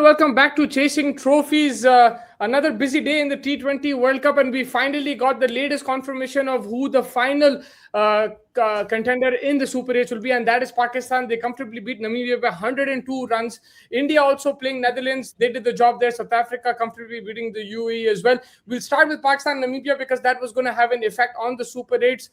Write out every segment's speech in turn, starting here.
welcome back to Chasing Trophies. Another busy day in the T20 World Cup, and we finally got the latest confirmation of who the final contender in the Super 8 will be, and that is Pakistan. They comfortably beat Namibia by 102 runs. India also playing Netherlands. They did the job there. South Africa comfortably beating the UAE as well. We'll start with Pakistan Namibia because that was going to have an effect on the Super 8s.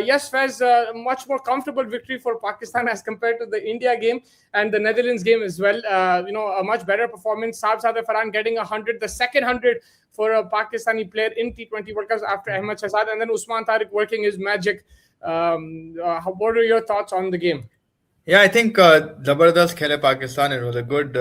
Yes, Fez, much more comfortable victory for Pakistan as compared to the India game and the Netherlands game as well. A much better performance. Saab Sadaf Farhan getting 100, the second 100 for a Pakistani player in T20 World Cup after Ahmed Shahzad, and then Usman Tariq working his magic. What are your thoughts on the game? Yeah, I think Zabardast Khele Pakistan. It was a good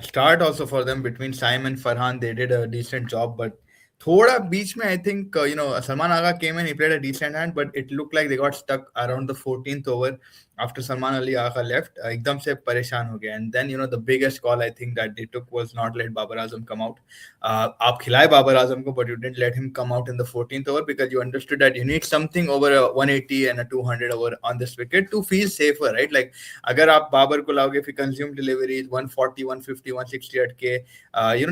start also for them between Saim and Farhan. They did a decent job, but thoda beach mein, I think Salman Agha came in. He played a decent hand, but it looked like they got stuck around the 14th over after Salman Ali Agha left. Ekdam se pareshan ho gaya. And then the biggest call I think that they took was not let Babar Azam come out. Aap khilaaye Babar Azam ko, but you didn't let him come out in the 14th over because you understood that you need something over a 180 and a 200 over on this wicket to feel safer, right? Like agar aap Babar ko laoge, if he consume deliveries 140, 150, 160 at K,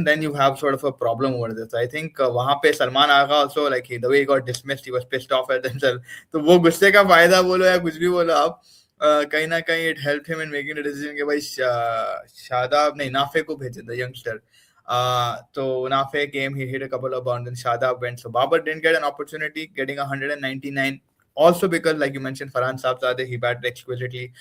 then you have sort of a problem over this. I think wahan pe Salman Agha also, like the way he got dismissed, he was pissed off at himself. तो वो गुस्से का फायदा बोलो या कुछ भी बोलो आप, कहीं ना कहीं it helped him in making the decision कि भाई शादाब नहीं नाफे को भेजे, the youngster. So Nafe came, he hit a couple of bounds, and Shadab went. So Babar didn't get an opportunity, getting 199. Also because, like you mentioned, Farhan Saabzadeh, he batted exquisitely,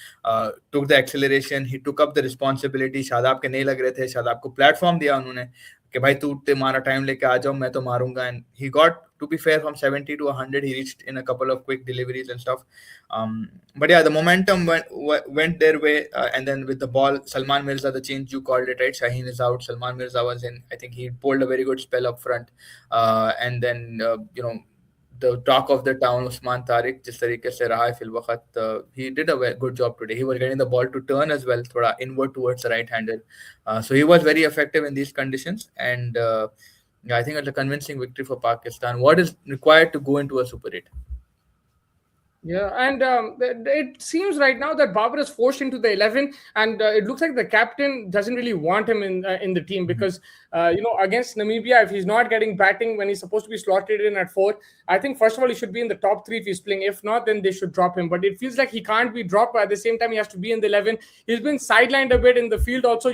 took the acceleration, he took up the responsibility. Shadab के नहीं लग रहे थे, Shadab को platform दिया उन्होंने कि भाई तू तुम्हारा टाइम लेके आ जाओ, मैं तो मारूंगा. And he got, to be fair, from 70 to 100, he reached in a couple of quick deliveries and stuff. But yeah, the momentum went their way, and then with the ball, Salman Mirza, the change you called it, right? Shaheen is out, Salman Mirza was in. I think he pulled a very good spell up front, and then the talk of the town, Usman Tariq, जिस तरीके से रहा है fill वक्त, he did a good job today. He was getting the ball to turn as well, थोड़ा inward towards the right-handed. So he was very effective in these conditions, and I think it's a convincing victory for Pakistan. What is required to go into a Super 8? Yeah, and it seems right now that Babar is forced into the 11, and it looks like the captain doesn't really want him in the team because against Namibia, if he's not getting batting when he's supposed to be slotted in at 4, I think first of all he should be in the top 3 if he's playing. If not, then they should drop him. But it feels like he can't be dropped, but at the same time he has to be in the 11. He's been sidelined a bit in the field also.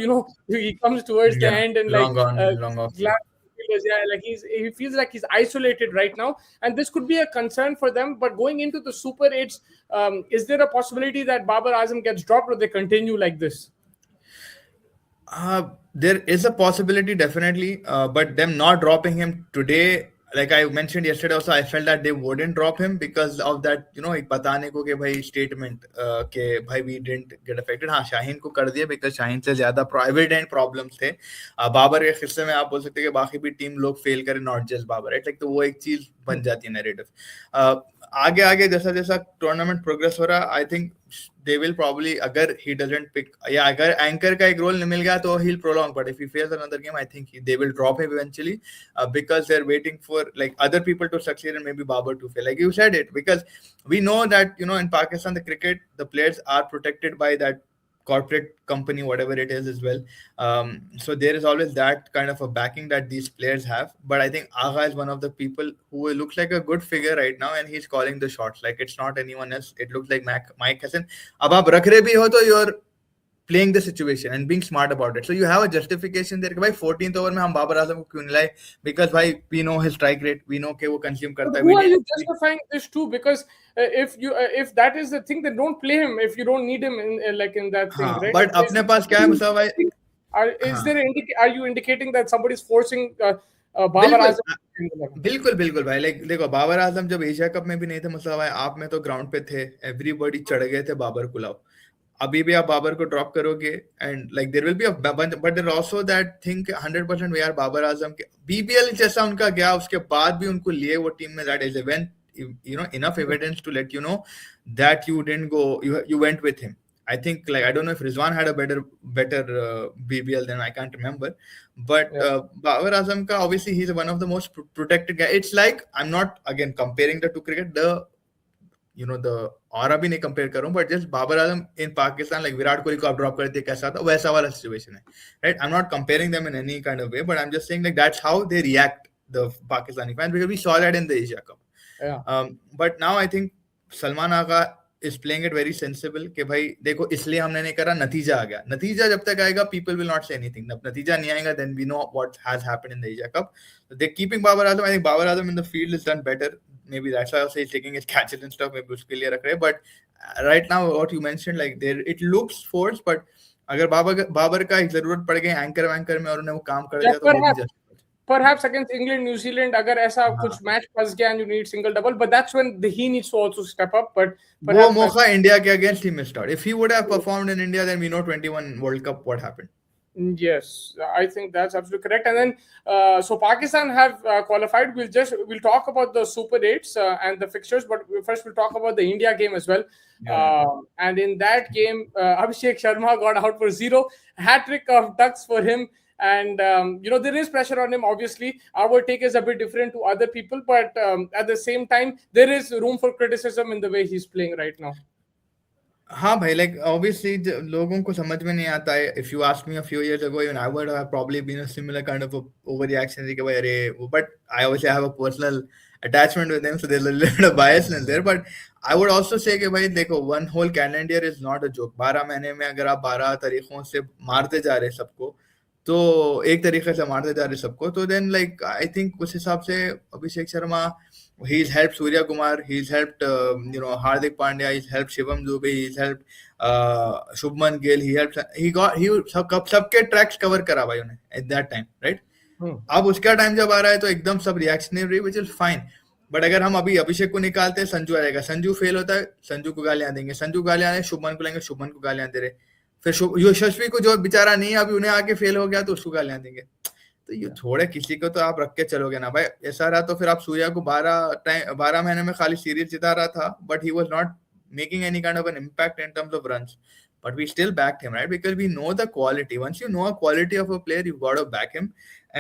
He comes towards the end and long off. Yeah, like he feels like he's isolated right now, and this could be a concern for them. But going into the Super 8s, is there a possibility that Babar Azam gets dropped, or they continue like this? There is a possibility, definitely, but them not dropping him today, like I mentioned yesterday also, I felt that they wouldn't drop him because of that, एक बताने को कि भाई statement के भाई we didn't get affected. हाँ, शाहीन को कर दिया because शाहीन से ज्यादा evident problems थे. बाबर के किस्से में आप बोल सकते हैं कि बाकी भी टीम लोग फेल करें, not just Babar, right? Like तो वो एक चीज बन जाती है narrative. आगे जैसा जैसा टूर्नामेंट प्रोग्रेस हो रहा, I think they will probably, अगर he doesn't pick, अगर एंकर का एक रोल मिल गया तो he'll prolong, but if he fails another game, I think they will drop him eventually, because they're waiting for like other people to succeed and maybe Babar to fail, like you said it, because we know that in Pakistan, the cricket, the players are protected by that corporate company, whatever it is as well. So there is always that kind of a backing that these players have. But I think Agha is one of the people who looks like a good figure right now, and he's calling the shots. Like it's not anyone else. It looks like Mike Hassan. Ab aap rakh rahe bhi ho to you're playing the situation and being smart about it. So you have a justification there. By 14th over में हम बाबर आजम को क्यों नहीं लाए? Because भाई we know his strike rate, we know कि वो consume करता है. Who are you justifying this to? Because if that is the thing, then don't play him if you don't need him in that thing, right? But अपने पास क्या है मुसाफ भाई? Are you indicating that somebody is forcing Babar Azam? बिल्कुल भाई. Like देखो, बाबर आजम जब Asia cup में भी नहीं थे मुसाफ भाई, आप में तो ग्राउंड पे थे, एवरीबॉडी चढ़ गए थे बाबर को लाओ. अभी भी आप बाबर को ड्रॉप करोगे, and like there will be a but there also that think 100% we are Babar Azam के बीबीएल जैसा उनका गया, उसके बाद भी उनको लिए वो टीम में. That is event enough evidence to let you know that you didn't go, you went with him. I think, like, I don't know if Rizwan had a better BBL than, I can't remember, but Babar Azam ka, obviously he's one of the most protected guy. It's like, I'm not again comparing the two cricket, the the aura भी नहीं compare कर रहा हूँ, but just Babar Azam in Pakistan, like Virat Kohli को आप drop कर दिए कैसा था, वैसा वाला situation है, right? I'm not comparing them in any kind of way, but I'm just saying like that's how they react, the Pakistani fans, because we saw that in the Asia Cup. Yeah. But now I think Salman Agha is playing it very sensible कि भाई देखो इसलिए हमने नहीं करा, नतीजा आ गया, नतीजा जब तक आएगा people will not say anything, जब नतीजा नहीं आएगा then we know what has happened in the Asia Cup. So they're keeping Babar Azam. I think Babar Azam in the field has done better. Maybe that's why also he's taking his catches and stuff. Maybe उसके लिए रख रहे हैं. But right now what you mentioned, like there it looks forced, but अगर बाबर का एक जरूरत पड़ गई एंकर में और उन्हें वो काम कर दिया तो maybe just perhaps against England, New Zealand, अगर ऐसा कुछ match फंस गया and you need single double, but that's when he needs to also step up. But वो मौका इंडिया के against he missed out. If he would have performed in India, then we know 21 World Cup what happened. Yes, I think that's absolutely correct. And then, so Pakistan have qualified. We'll talk about the Super 8's and the fixtures, but first we'll talk about the India game as well. And in that game, Abhishek Sharma got out for 0, hat-trick of ducks for him. And there is pressure on him. Obviously, our take is a bit different to other people, but at the same time, there is room for criticism in the way he's playing right now. हाँ भाई, like obviously लोगों को समझ में नहीं आता है. If you asked me a few years ago, even I would have probably been a similar kind of a overreaction कि भाई अरे, but I obviously have a personal attachment with them, so there's a little bit of biasness there. But I would also say कि भाई देखो, one whole calendar is not a joke. 12 महीने में अगर आप 12 तरीकों से मारते जा रहे सबको, तो एक तरीके से मारते जा रहे सबको, तो then like I think उस हिसाब से Abhishek Sharma, he's helped Surya Kumar, he's helped Hardik Pandya, he's helped Shivam Dubey, he's helped Shubman Gill, he सबके tracks cover करा भाई उन्हें at that time, right? अब उसका टाइम जब आ रहा है तो एकदम सब reactionary, which is fine. But अगर हम अभी अभिषेक को निकालते हैं, संजू आएगा, संजू फेल होता है, संजू को गालियां देंगे, संजू गालियां देंगे, शुभमन को लेंगे, शुभमन को गालियां दे रहे, फिर यशस्वी को जो बेचारा नहीं अभी उन्हें आके फेल हो गया तो उसको गालियां देंगे. तो ये थोड़े किसी को तो आप रख के चलोगे ना भाई. ऐसा रहा तो फिर आप सूर्या को 12 महीने में खाली सीरीज जिता रहा था, but he was not making any kind of an impact in terms of runs, but we still backed him, right? Because we know the quality. Once you know a quality of a player, you've got to back him,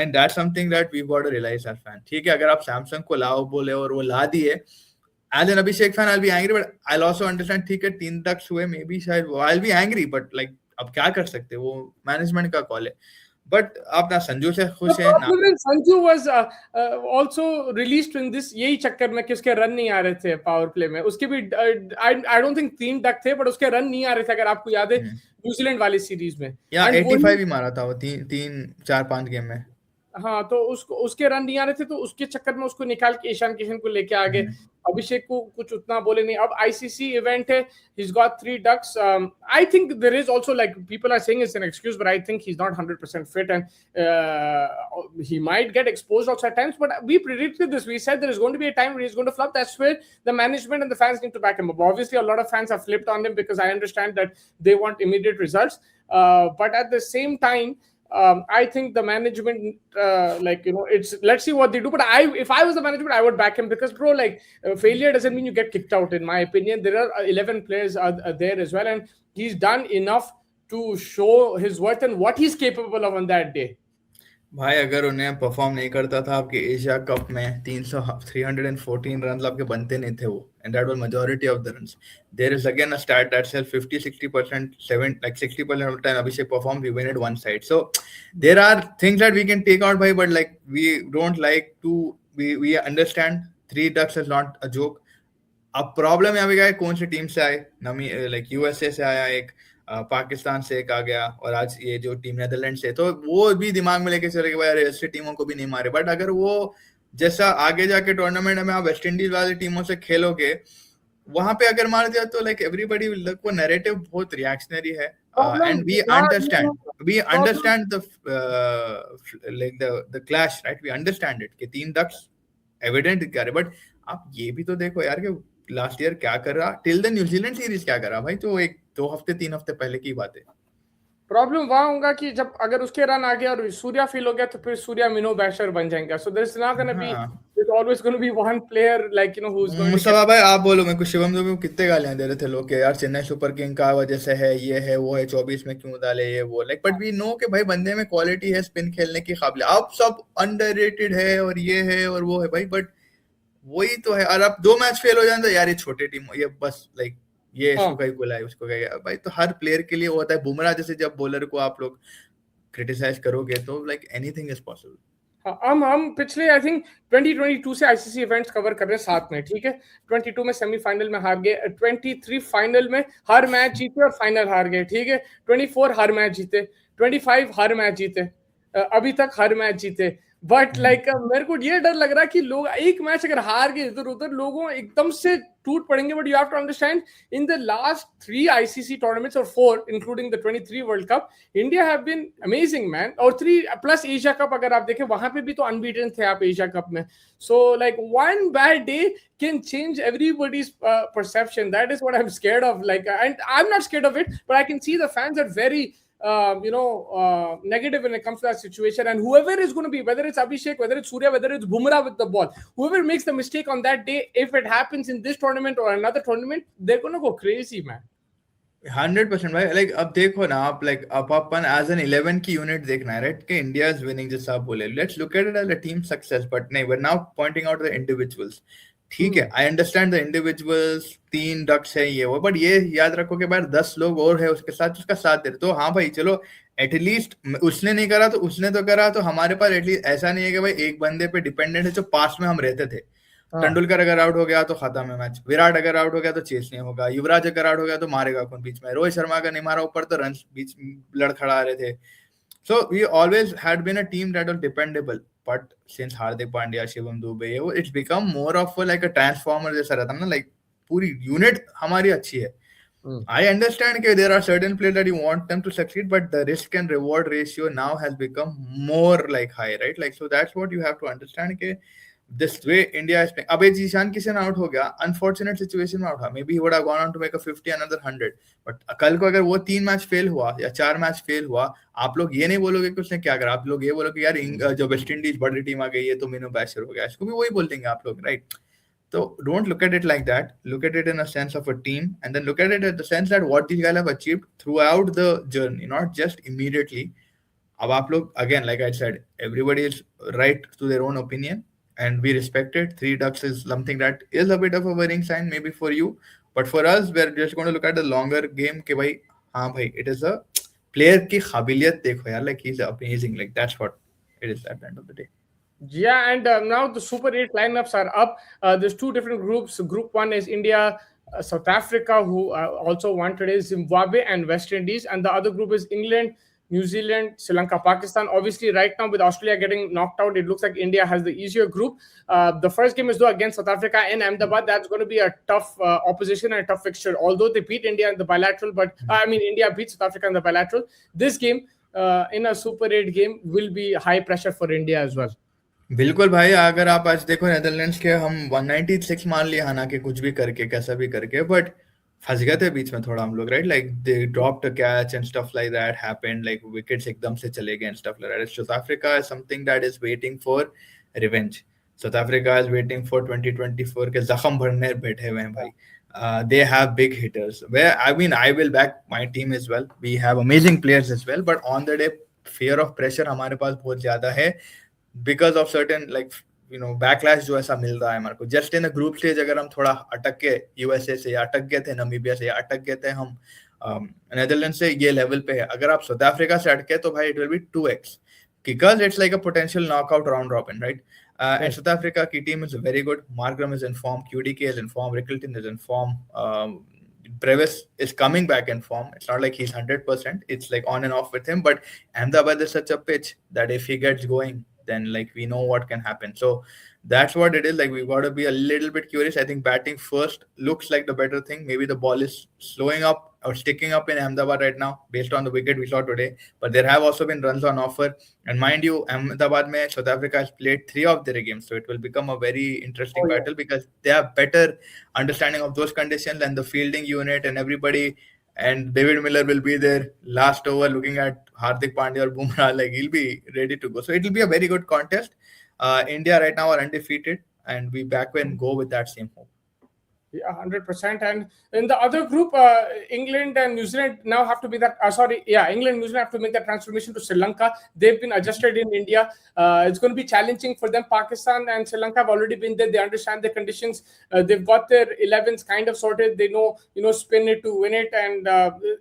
and that's something that we've got to realize as fans. ठीक है, अगर आप Samsung को लाओ बोले और वो ला दिए, as an Abhishek fan, I'll be angry, but I'll also understand. ठीक है, 3 ducks हुए, maybe शायद I'll be angry, but like अब क्या कर सकते, वो मैनेजमेंट का कॉल है. बट आप ना संजू से खुश है ना. Sanju was also released in this, यही चक्कर में कि उसके रन नहीं आ रहे थे पावर प्ले में. उसके भी आई डोंट थिंक 3 डक थे, बट उसके रन नहीं आ रहे थे, अगर आपको याद है न्यूजीलैंड वाली सीरीज में. या 85 ही मारा था वो 3-4-5 गेम में. हाँ, तो उसके रन नहीं आ रहे थे, तो उसके चक्कर में उसको निकाल के ईशान किशन को लेके आ गए. अभिषेक को कुछ उतना बोले नहीं. अब आईसीसी इवेंट है, he's got 3 ducks. I think there is also, like, people are saying it's an excuse, but I think he's not 100% fit, and he might get exposed also at times. But we predicted this. We said there is going to be a time where he's going to flop. That's where the management and the fans need to back him up. Obviously, a lot of fans have flipped on him because I understand that they want immediate results. But at the same time, I think the management, it's, let's see what they do. But if I was the management, I would back him, because bro, like, failure doesn't mean you get kicked out. In my opinion, there are 11 players are there as well, and he's done enough to show his worth and what he's capable of on that day. भाई अगर उन्हें perform नहीं करता था आपके Asia cup में, 314 run आपके बनते नहीं थे वो, and that was majority of the runs. There is again a stat that says 50-60%, 60% of the time Abhishek performs, we win it one side. So there are things that we can take out by, but like we don't like to, we understand 3 ducks is not a joke. अब problem यहाँ पे क्या है, कौन सी team से आए, like USA से आया एक, पाकिस्तान से एक आ गया, और आज ये जो टीम नेदरलैंड से, तो वो भी दिमाग में लेके चले कि भाई अरे ऐसी टीमों को भी नहीं मारे. बट अगर वो जैसा आगे जाके टूर्नामेंट में आप वेस्ट इंडीज वाली टीमों से खेलोगे, वहां पे अगर मार दिया तो लाइक एवरीबडी विल लुक, वो नैरेटिव बहुत रिएक्शनरी है. And we understand the like the clash, right? We understand it कि 3 डक्स एविडेंट क्या रहे. बट आप ये भी तो देखो यार कि लास्ट ईयर क्या कर रहा, टिल द न्यूजीलैंड सीरीज क्या करा भाई, तो 1-2 हफ्ते 3 हफ्ते पहले की बात है. प्रॉब्लम वहां होगा कि जब अगर उसके रन आ गया और सूर्या फील हो गया, तो फिर सूर्या मिनो बैशर बन जाएगा. So there is not gonna be, there's always going to be one player, like, who's going Mustafa भाई आप बोलो, मेरे को शिवम दुबे को कितने गालियां दे रहे थे लोग कि यार चेन्नई सुपर किंग का वजह से है, ये है वो है, 24 में क्यों डाले ये वो, लाइक, बट वी नो कि भाई बंदे में क्वालिटी है, स्पिन खेलने की काबिलियत. आप सब अंडररेटेड है और ये है और वो है भाई, बट वही तो है। और अब 2 मैच फेल हो जाए तो यार ये छोटे टीम, ये बस लाइक ये इसको हाँ कहीं बुलाए उसको कहीं, भाई तो हर प्लेयर के लिए वो होता है। बुमराह जैसे जब बॉलर को आप लोग क्रिटिसाइज करोगे तो लाइक एनीथिंग इज पॉसिबल। हाँ, हम पिछले आई थिंक 2022 से आईसीसी इवेंट्स कवर कर रहे हैं साथ में, ठीक है। 22 में सेमीफाइनल में हार गए, 23 फाइनल में हर मैच जीते और फाइनल हार गए, ठीक है। 24 हर मैच जीते, 25 हर मैच जीते, अभी तक हर मैच जीते। बट लाइक मेरे को ये डर लग रहा है कि लोग एक मैच अगर हार गए इधर उधर, लोगों एकदम से टूट पड़ेंगे। But you have to understand, in the last 3 ICC tournaments, or 4 including the 23 World Cup, India have been amazing, man. और 3 plus Asia Cup अगर आप देखें, वहां पे भी तो unbeaten थे आप Asia Cup में. So like one bad day can change everybody's perception. That is what I'm scared of. Like, and I'm not scared of it, but I can see the fans are very negative when it comes to that situation. And whoever is going to be, whether it's Abhishek, whether it's Surya, whether it's Bumrah with the ball, whoever makes the mistake on that day, if it happens in this tournament or another tournament, they're going to go crazy, man. 100% भाई। Like अब देखो ना आप, like अब अपन as an 11 की unit देखना है, right, कि इंडिया इज विनिंग जैसा आप बोले, let's look at it as a team success, but नहीं, we are now pointing out the individuals. ठीक है, I understand the individuals, 3 ducks है ये वो, बट ये याद रखो कि भाई 10 लोग और है उसके साथ, उसका साथ दे रहे। तो हाँ भाई चलो, एटलीस्ट उसने नहीं करा तो उसने तो करा, तो हमारे पास एटलीस्ट ऐसा नहीं है कि भाई एक बंदे पे डिपेंडेंट है जो पास्ट में हम रहते थे। तेंदुलकर अगर आउट हो गया तो खत्म है मैच, विराट अगर आउट हो गया तो चेस नहीं होगा, युवराज अगर आउट हो गया तो मारेगा कौन बीच में, रोहित शर्मा अगर नहीं मारा ऊपर तो रन बीच लड़खड़ा रहे थे। So we always had been a team that was dependable, but since Hardik Pandya, Shivam Dube, it's become more of like a transformer जैसा रहता है ना, लाइक पूरी यूनिट हमारी अच्छी है। I understand that there are certain players that you want them to succeed, but the risk and reward ratio now has become more like high, right? Like, so that's what you have to understand. That this way India is playing. अब Zeeshan Kishan out हो गया, unfortunate situation में out हुआ, maybe he would have gone on to make a 50 another 100, बट कल को अगर वो 3 मैच फेल हुआ या 4 मैच फेल हुआ, आप लोग ये नहीं बोलोगे कि उसने क्या करा, आप लोग ये बोलोगे यार जो वेस्ट इंडीज बड़ी टीम आ गई है तो मीनू बैशर हो गया, इसको भी वही बोल देंगे आप लोग, right? So don't look at it like that. Look at it in a sense of a team, and then look at it in the sense that what these guys have achieved throughout the journey, not just immediately. अब आप लोग, again, like I said, everybody is right to their own opinion, and we respect it. 3 ducks is something that is a bit of a worrying sign, maybe for you, but for us, we're just going to look at the longer game. कि भाई हाँ भाई, it is a player की काबिलियत देखो यार, like he's amazing. Like that's what it is at the end of the day. Yeah, and now the Super 8 lineups are up. There's 2 different groups. Group 1 is India, South Africa, who also won today, Zimbabwe, and West Indies. And the other group is England, New Zealand, Sri Lanka, Pakistan. Obviously, right now, with Australia getting knocked out, it looks like India has the easier group. The first game is, though, against South Africa in Ahmedabad. That's going to be a tough opposition and a tough fixture. Although they beat India in the bilateral, but India beat South Africa in the bilateral. This game, in a Super 8 game, will be high pressure for India as well. बिल्कुल भाई, अगर आप आज देखो Netherlands के, हम 196 मान लिए हालांकि कुछ भी करके कैसा भी करके, बट फंस गए थे बीच में थोड़ा हम लोग, right? Like they dropped a catch and stuff like that happened, like wickets एकदम से चले गए and stuff like that. South Africa is something that is waiting for revenge. South Africa is waiting for 2024 के जख्म भरने बैठे हुए हैं भाई। They have big hitters. Where I will back my team as well. We have amazing players as well, but on the day, fear of pressure हमारे पास बहुत ज्यादा है, because of certain like backlash जो ऐसा मिल रहा है हमारे को। जस्ट इन ग्रुप स्टेज अगर हम थोड़ा अटक के यूएसए से, या अटक गए थे नमीबिया से, या अटक गए थे हम नेदरलैंड से, ये लेवल पे है। अगर आप साउथ अफ्रीका से अटके तो भाई it will be 2x, because it's like a potential knockout round robin, right? And South Africa की team is very good. Markram is in form, QDK is in form, Rickelton is in form, Brevis is coming back in form. It's not like he's 100%. It's like on and off with him. But Ahmedabad is such a pitch that if he gets going, then like we know what can happen. So that's what it is. Like we've got to be a little bit curious. I think batting first looks like the better thing. Maybe the ball is slowing up or sticking up in Ahmedabad right now based on the wicket we saw today. But there have also been runs on offer. And mind you, Ahmedabad mein South Africa has played 3 of their games. So it will become a very interesting battle because they have better understanding of those conditions and the fielding unit and everybody. And David Miller will be there last over looking at Hardik Pandya or Bumrah. Like he'll be ready to go. So it will be a very good contest. India right now are undefeated, and we back and go with that same hope. Yeah, 100%. And in the other group, England and New Zealand now have to be that. Sorry, yeah, England and New Zealand have to make that transformation to Sri Lanka. They've been adjusted in India. It's going to be challenging for them. Pakistan and Sri Lanka have already been there. They understand the conditions. They've got their 11s kind of sorted. They know, spin it to win it, and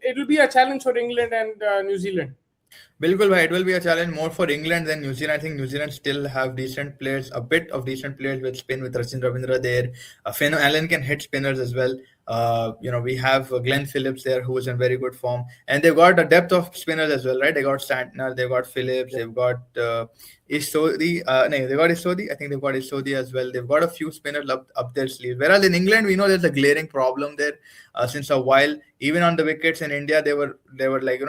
it will be a challenge for England and New Zealand. बिल्कुल भाई, it will be a challenge more for England than New Zealand. I think New Zealand still have decent players, a bit of decent players with spin with Rachin Ravindra there. Finn Allen can hit spinners as well. We have Glenn Phillips there who is in very good form, and they've got a depth of spinners as well, right? They got Santner, they've got Phillips, they've got Isodi. No, they got Isodi. I think they've got Isodi as well. They've got a few spinners up their sleeves. Whereas in England, we know there's a glaring problem there since a while. Even on the wickets in India, they were like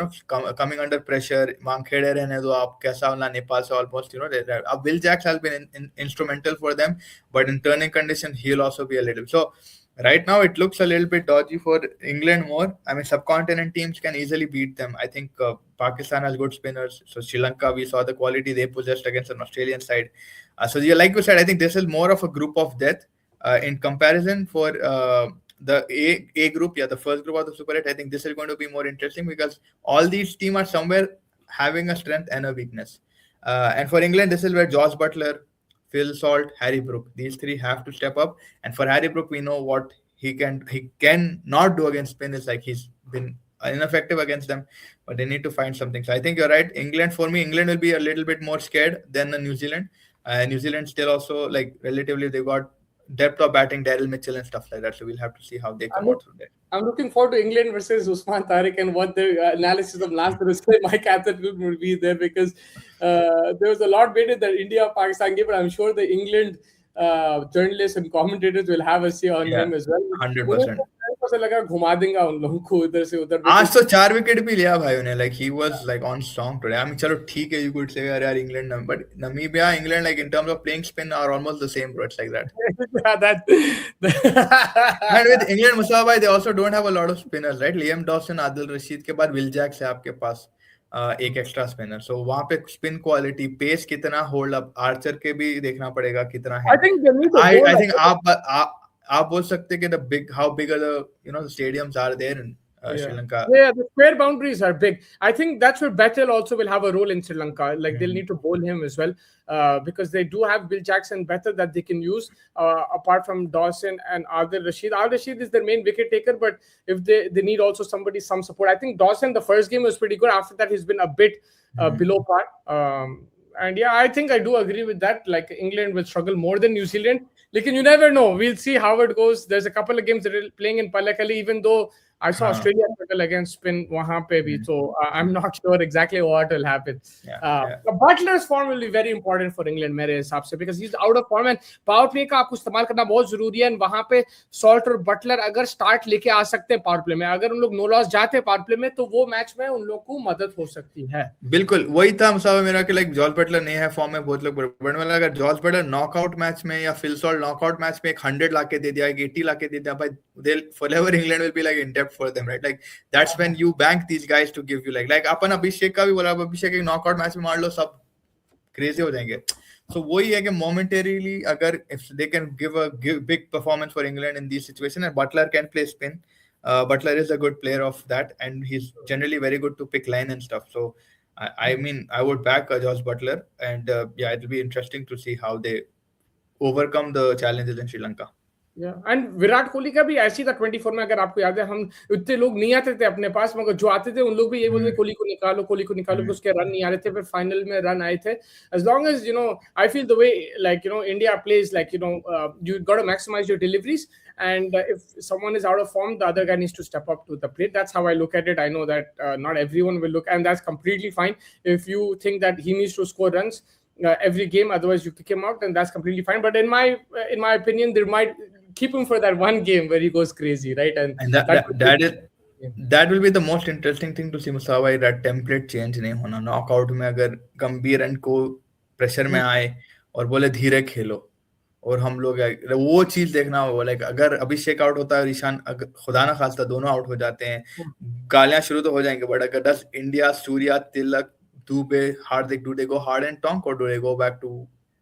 coming under pressure. Wankhede रहने दो आप कैसा होना Nepal से almost Will Jacks has been instrumental for them, but in turning condition he'll also be a little so. Right now, it looks a little bit dodgy for England more. I mean, subcontinent teams can easily beat them. I think Pakistan has good spinners. So Sri Lanka, we saw the quality they possessed against an Australian side. Like you said, I think this is more of a group of death in comparison for the A group. Yeah, the first group of the Super 8. I think this is going to be more interesting because all these teams are somewhere having a strength and a weakness. And for England, this is where Josh Butler, Phil Salt, Harry Brook. These three have to step up. And for Harry Brook, we know what he can not do against spin. Is like he's been ineffective against them, but they need to find something. So I think you're right. England, for me, England will be a little bit more scared than New Zealand. New Zealand still also like relatively they got depth of batting, Daryl Mitchell and stuff like that. So we'll have to see how they come out from there. I'm looking forward to England versus Usman Tariq and what the analysis of last Thursday my captain will be there because there was a lot better than India-Pakistan game, but I'm sure the England journalists and commentators will have a say on him as well. 100%. लगा घुमा देंगे उन लोगों को इधर से उधर आज तो 4 विकेट भी लिया भाई उन्हें like he was like on strong today. I mean चलो ठीक है you could say यार England but Namibia England like in terms of playing spin are almost the same bro. It's like that. And with England Mustafa bhai they also don't have a lot of spinners right. Liam Dawson, Adil Rashid के बाद Will Jacks है आपके पास एक extra spinner सो वहां पे spin quality pace कितना hold up Archer के भी देखना पड़ेगा कितना है आई थिंक आप बोल सकते कि how big are the stadiums are there in Sri Lanka. Yeah, the square boundaries are big. I think that's where Bettel also will have a role in Sri Lanka. Like they'll need to bowl him as well because they do have Will Jackson Bettel that they can use apart from Dawson and Adil Rashid. Adil Rashid is their main wicket taker, but if they need also some support. I think Dawson the first game was pretty good. After that, he's been a bit below par. And yeah, I think I do agree with that. Like England will struggle more than New Zealand. Like you never know. We'll see how it goes. There's a couple of games that are playing in Pallekali, even though I saw Australia struggle against spin wahan pe bhi, so I'm not sure exactly what will happen. Butler's form will be very important for England मेरे हिसाब से because he's out of form and power play का आपको इस्तेमाल करना बहुत जरूरी है. वहां पे सॉल्ट और बटलर अगर स्टार्ट लेके आ सकते हैं पावर प्ले में, अगर उन लोग नो लॉस जाते हैं पावर प्ले में तो वो मैच में उन लोग को मदद हो सकती है. बिल्कुल वही था मुसावा मेरा कि लाइक जॉर्ज बटलर नहीं है फॉर्म में. बहुत लोग बट मतलब अगर जॉर्ज बटलर नॉकआउट मैच में या फिल सॉल्ट नॉकआउट मैच में एक 100 लाके दे दिया, एक 80 लाके दे दिया, भाई they'll forever England will be like in depth for them, right? Like that's when you bank these guys to give you like अपन अभिषेक का भी बोला, अभिषेक एक नॉकआउट मैच में मार लो सब क्रेजी हो जाएंगे. So वही है कि momentarily अगर if they can give big performance for England in these situations, and Butler can play spin. Butler is a good player of that, and he's generally very good to pick line and stuff. So I mean I would back Josh Butler, and yeah, it'll be interesting to see how they overcome the challenges in Sri Lanka. And Virat Kohli का भी ऐसी था 24 में. अगर आपको याद है हम इतने लोग नहीं आते थे अपने पास, मगर जो आते थे उन लोग भी ये बोलते कोहली को निकालो उसके रन नहीं आ रहे थे, फिर फाइनल में रन आए थे. As long as I feel the way like India plays like you got to maximize your deliveries, and if someone is out of form the other guy needs to step up to the plate. That's how I look at it. I know that not everyone will look, and that's completely fine. If you think that he needs to score runs every game, otherwise you kick him out, and that's completely fine. But in my opinion, there might keep him for that one game where he goes crazy, right? And that will be the most interesting thing to see Musawa. That template change नहीं होना. Knockout में अगर गंभीर and को pressure में आए और बोले धीरे खेलो और हम लोग वो चीज देखना होगा. लाइक अगर अभिषेक आउट होता है, ईशान खुदा ना खास्ता दोनों आउट हो जाते हैं, गालियां शुरू तो हो जाएंगे. बट अगर India, Surya, Tilak, Dube, Hardik, do they go hard and tonk or do they go back to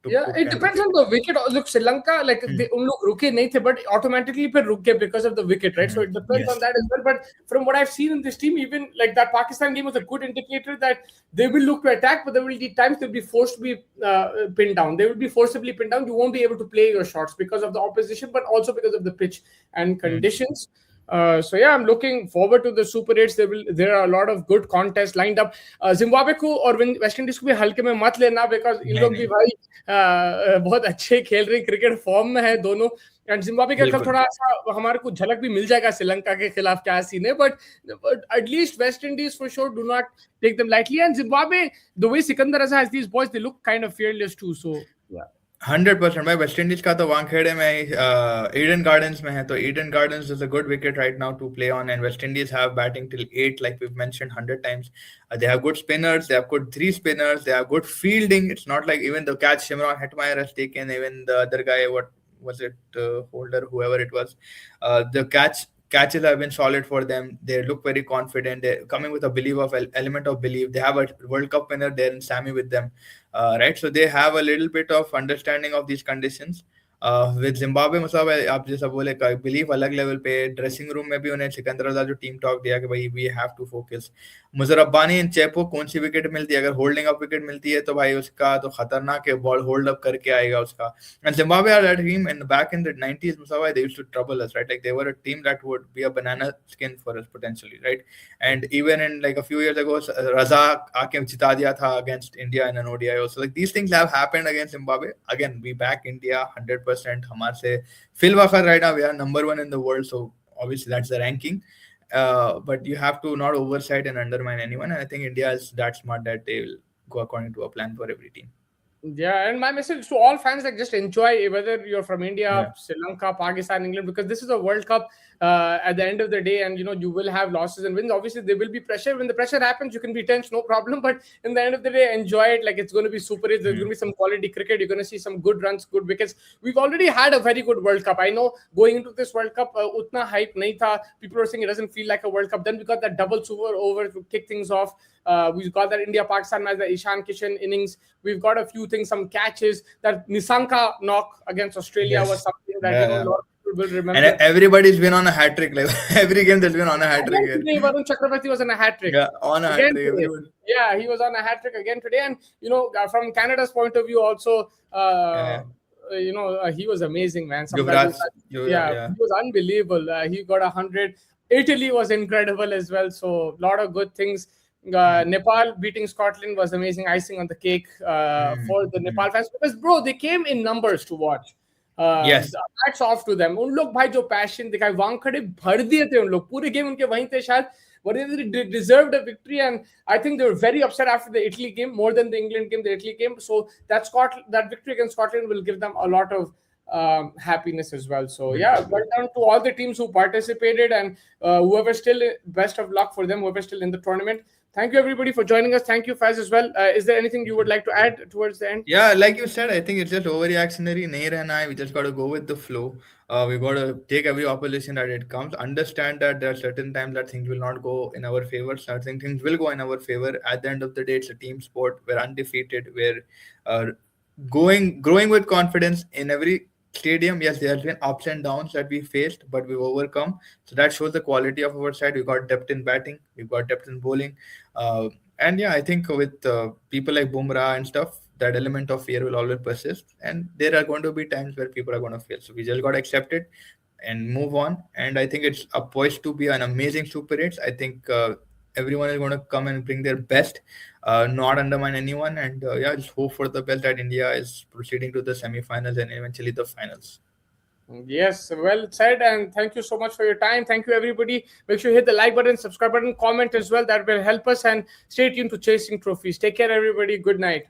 to Yeah, put it kind of. depends on the wicket. Look, Sri Lanka, like Hmm. they उन लोग रुके नहीं थे, but automatically पे रुक गए because of the wicket, right? So it depends on Yes. that as well. But from what I've seen in this team, even like that Pakistan game was a good indicator that they will look to attack, but there will be times they'll be forced to be pinned down. They will be forcibly pinned down. You won't be able to play your shots because of the opposition, but also because of the pitch and Hmm. conditions. So yeah, I'm looking forward to the Super 8s. There are a lot of good contests lined up. Zimbabwe को और West Indies को भी हल्के में मत लेना, because in नहीं लोग भी नहीं, भाई बहुत अच्छे खेल रहे, क्रिकेट फॉर्म में है दोनों. एंड जिम्बाब्वे का कल बिल्कुल. थोड़ा सा हमारे को झलक भी मिल जाएगा श्रीलंका के खिलाफ क्या सीन है, but at least West Indies for sure do not take them lightly. And Zimbabwe the way Sikandar Raza has these boys, they look kind of fearless too. So 100% भाई. वेस्ट इंडीज का तो वानखेड़े में ईडन गार्डन्स में है, तो Eden Gardens is a good wicket right now to play on. And West Indies have batting till 8 like we've mentioned 100 times. They have good spinners, they have good 3 spinners, they have good fielding. It's not like even the catch Shimron Hetmeyer has taken, even the other guy, what was it, Holder, whoever it was, the catches have been solid for them. They look very confident. They're coming with a belief of element of belief. They have a World Cup winner there in Sammy with them, right? So they have a little bit of understanding of these conditions. With Zimbabwe मतलब आप जैसा बोले belief अलग level पे. Dressing room में भी उन्हें सिकंदर रजा जो टीम टॉक दिया कि भाई we have to focus. Muzarabani in Chepauk कौन सी विकेट मिलती है, अगर होल्डिंग अप विकेट मिलती है तो भाई उसका तो खतरनाक है, बॉल होल्ड अप करके आएगा उसका. And Zimbabwe are that team in back in the 90s मुसावा, they used to trouble us, right? Like they were a team that would be a banana skin for us potentially, right? And even in like a few years ago Raza आके जिता दिया था against India in an ODI also. Like these things have happened against Zimbabwe. Again we back India 100%. हमारे से Phil Walker right now we are number 1 in the world, so obviously that's the ranking. But you have to not oversight and undermine anyone. And I think India is that smart that they will go according to a plan for every team. Yeah, and my message to all fans, like, just enjoy whether you're from India, Yeah. Sri Lanka, Pakistan, England, because this is a World Cup at the end of the day, and you will have losses and wins. Obviously, there will be pressure. When the pressure happens, you can be tense, no problem. But in the end of the day, enjoy it. Like, it's going to be super. There's going to be some quality cricket. You're going to see some good runs, good wickets. We've already had a very good World Cup. I know going into this World Cup, utna hype nahi tha. People are saying it doesn't feel like a World Cup. Then we got that double super over to kick things off. We've got that India-Pakistan match, the Ishan Kishan innings. We've got a few things, some catches. That Nisanka knock against Australia was something that a lot of people will remember. And everybody's been on a hat trick. Like every game, there's been on a hat trick. Again today, Varun Chakravarti was on a hat trick. Yeah, on a hat trick. Everyone. Yeah, he was on a hat trick again today. And from Canada's point of view, also, he was amazing, man. Yuvraj, he was unbelievable. He got 100. Italy was incredible as well. So a lot of good things. Nepal beating Scotland was amazing, icing on the cake for the Nepal fans, because bro, they came in numbers to watch. Yes. Hats off to them. उन लोग भाई जो passion दिखाए, वांखड़े भर दिए थे उन लोग, पूरे गेम उनके वहीं थे शायद. But they deserved a victory, and I think they were very upset after the Italy game, more than the England game, the Italy game. So that victory against Scotland will give them a lot of happiness as well. So yeah, well done to all the teams who participated, and whoever still, best of luck for them, whoever still in the tournament. Thank you everybody for joining us. Thank you, Faz, as well. Is there anything you would like to add towards the end? Yeah, like you said, I think it's just overreactionary. Nahi rehna hai. We just got to go with the flow. We got to take every opposition that it comes. Understand that there are certain times that things will not go in our favor. Certain things will go in our favor. At the end of the day, it's a team sport. We're undefeated. We're growing with confidence in every stadium. Yes, there has been ups and downs that we faced, but we've overcome. So that shows the quality of our side. We've got depth in batting. We've got depth in bowling. And yeah, I think with people like Bumrah and stuff, that element of fear will always persist. And there are going to be times where people are going to fail. So we just got to accept it and move on. And I think it's poised to be an amazing Super 8s. I think everyone is going to come and bring their best, not undermine anyone. And just hope for the best that India is proceeding to the semi-finals and eventually the finals. Yes, well said, and thank you so much for your time. Thank you, everybody. Make sure you hit the like button, subscribe button, comment as well. That will help us, and stay tuned to Chasing Trophies. Take care, everybody. Good night.